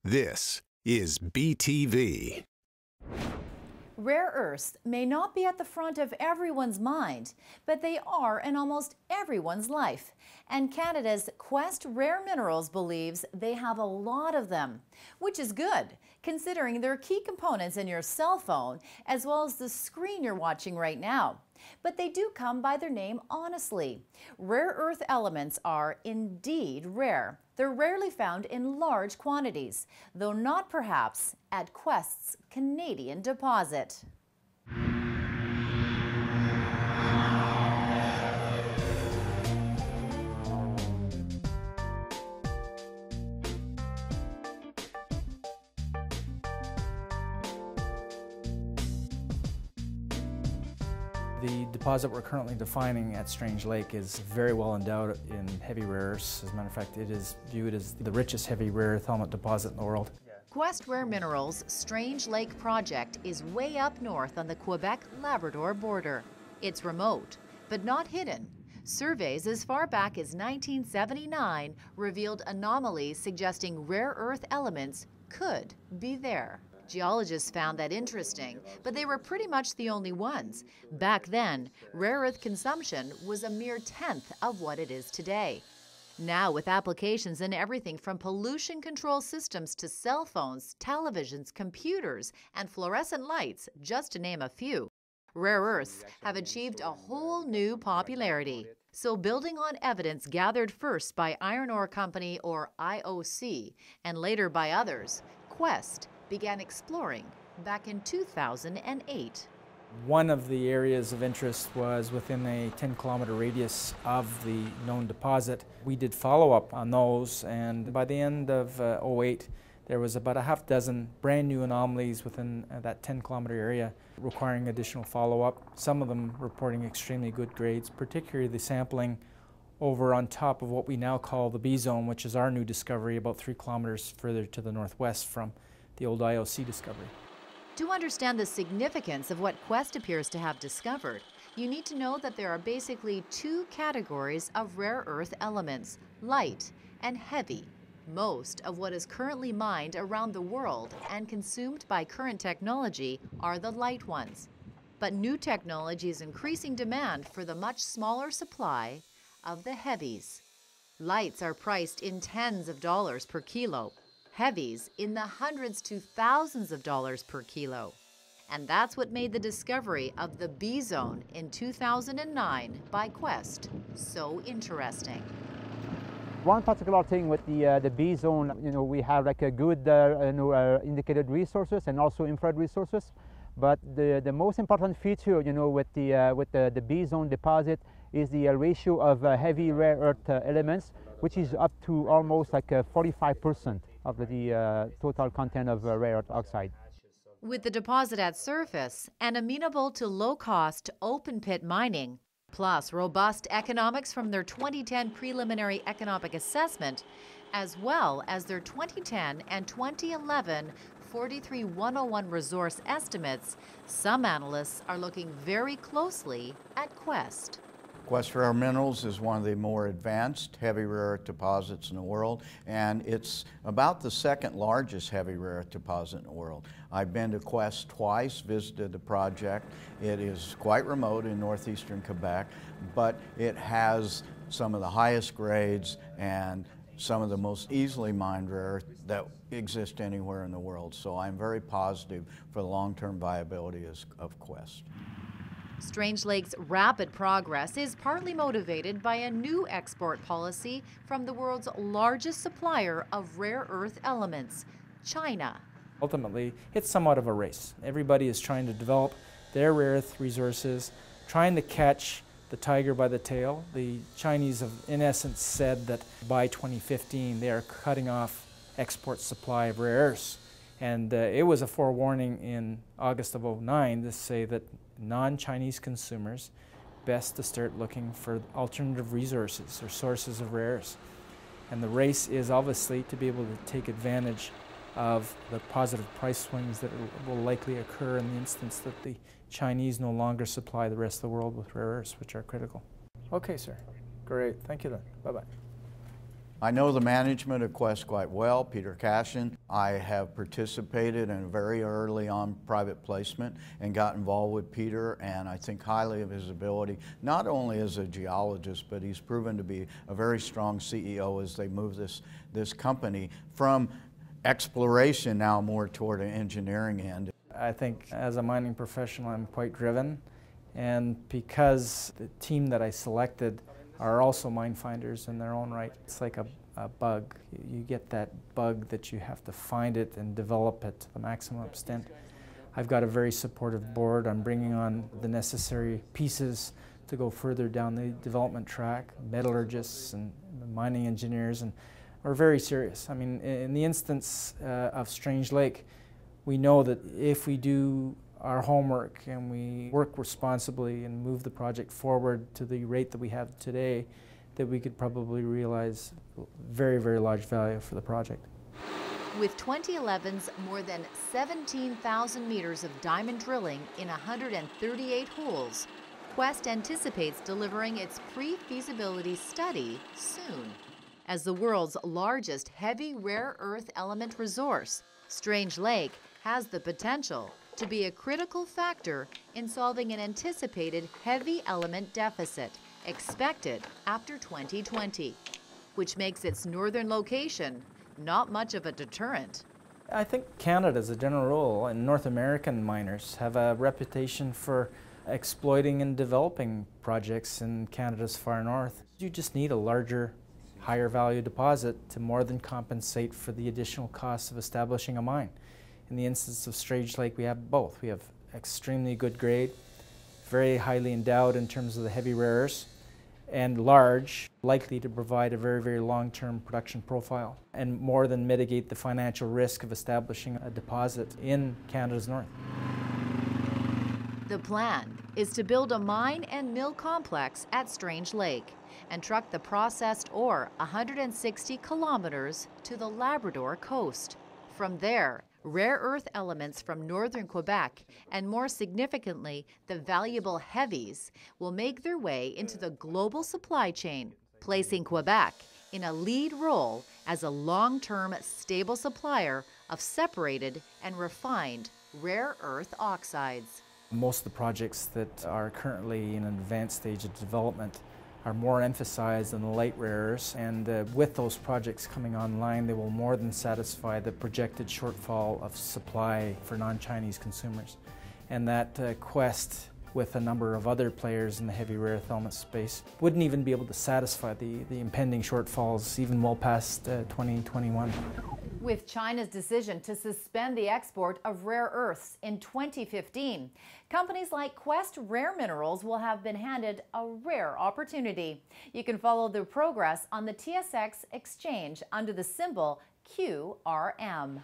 This is BTV. Rare earths may not be at the front of everyone's mind, but they are in almost everyone's life. And Canada's Quest Rare Minerals believes they have a lot of them, which is good, considering they're key components in your cell phone, as well as the screen you're watching right now. But they do come by their name honestly. Rare earth elements are indeed rare. They're rarely found in large quantities, though not perhaps at Quest's Canadian deposit. The deposit we're currently defining at Strange Lake is very well endowed in heavy rare earths. As a matter of fact, it is viewed as the richest heavy rare earth element deposit in the world. Quest Rare Minerals' Strange Lake project is way up north on the Quebec-Labrador border. It's remote, but not hidden. Surveys as far back as 1979 revealed anomalies suggesting rare earth elements could be there. Geologists found that interesting, but they were pretty much the only ones. Back then, rare earth consumption was a mere tenth of what it is today. Now, with applications in everything from pollution control systems to cell phones, televisions, computers, and fluorescent lights, just to name a few, rare earths have achieved a whole new popularity. So, building on evidence gathered first by Iron Ore Company, or IOC, and later by others, Quest began exploring back in 2008. One of the areas of interest was within a 10-kilometer radius of the known deposit. We did follow-up on those, and by the end of 2008, there was about a half dozen brand new anomalies within that 10-kilometer area requiring additional follow-up. Some of them reporting extremely good grades, particularly the sampling over on top of what we now call the B zone, which is our new discovery about 3 kilometers further to the northwest from the old IOC discovery. To understand the significance of what Quest appears to have discovered, you need to know that there are basically two categories of rare earth elements, light and heavy. Most of what is currently mined around the world and consumed by current technology are the light ones. But new technology is increasing demand for the much smaller supply of the heavies. Lights are priced in tens of dollars per kilo. Heavies in the hundreds to thousands of dollars per kilo. And that's what made the discovery of the B zone in 2009 by Quest so interesting. One particular thing with the B zone, we have like a good indicated resources and also infrared resources. But the most important feature, with the B zone deposit is the ratio of heavy rare earth elements, which is up to almost like 45% of the total content of rare earth oxide. With the deposit at surface and amenable to low-cost open-pit mining, plus robust economics from their 2010 preliminary economic assessment, as well as their 2010 and 2011 43-101 resource estimates, some analysts are looking very closely at Quest. Quest Rare Minerals is one of the more advanced heavy rare earth deposits in the world, and it's about the second largest heavy rare earth deposit in the world. I've been to Quest twice, visited the project. It is quite remote in northeastern Quebec, but it has some of the highest grades and some of the most easily mined rare earth that exist anywhere in the world. So I'm very positive for the long-term viability of Quest. Strange Lake's rapid progress is partly motivated by a new export policy from the world's largest supplier of rare earth elements, China. Ultimately, it's somewhat of a race. Everybody is trying to develop their rare earth resources, trying to catch the tiger by the tail. The Chinese have, in essence, said that by 2015 they are cutting off export supply of rare earths. And it was a forewarning in August of 2009 to say that non-Chinese consumers best to start looking for alternative resources or sources of rare earths. And the race is obviously to be able to take advantage of the positive price swings that will likely occur in the instance that the Chinese no longer supply the rest of the world with rare earths, which are critical. Okay, sir. Great. Thank you then. Bye-bye. I know the management of Quest quite well, Peter Cashin. I have participated in a very early on private placement and got involved with Peter, and I think highly of his ability, not only as a geologist, but he's proven to be a very strong CEO as they move this company from exploration now more toward an engineering end. I think as a mining professional I'm quite driven, and because the team that I selected are also mine finders in their own right, it's like a bug. You get that bug that you have to find it and develop it to the maximum extent. I've got a very supportive board. I'm bringing on the necessary pieces to go further down the development track, metallurgists and mining engineers, and we're very serious. I mean, in the instance of Strange Lake, we know that if we do our homework and we work responsibly and move the project forward to the rate that we have today, that we could probably realize very, very large value for the project. With 2011's more than 17,000 meters of diamond drilling in 138 holes, Quest anticipates delivering its pre-feasibility study soon. As the world's largest heavy rare earth element resource, Strange Lake has the potential to be a critical factor in solving an anticipated heavy element deficit expected after 2020, which makes its northern location not much of a deterrent. I think Canada, as a general rule, and North American miners have a reputation for exploiting and developing projects in Canada's far north. You just need a larger, higher value deposit to more than compensate for the additional costs of establishing a mine. In the instance of Strange Lake, we have both. We have extremely good grade, very highly endowed in terms of the heavy rares, and large, likely to provide a very, very long-term production profile and more than mitigate the financial risk of establishing a deposit in Canada's north. The plan is to build a mine and mill complex at Strange Lake and truck the processed ore 160 kilometers to the Labrador coast. From there, rare earth elements from northern Quebec, and more significantly, the valuable heavies, will make their way into the global supply chain, placing Quebec in a lead role as a long-term stable supplier of separated and refined rare earth oxides. Most of the projects that are currently in an advanced stage of development are more emphasized in the light rares, and with those projects coming online, they will more than satisfy the projected shortfall of supply for non-Chinese consumers. And that Quest, with a number of other players in the heavy rare earth element space, wouldn't even be able to satisfy the impending shortfalls even well past 2021. With China's decision to suspend the export of rare earths in 2015, companies like Quest Rare Minerals will have been handed a rare opportunity. You can follow their progress on the TSX exchange under the symbol QRM.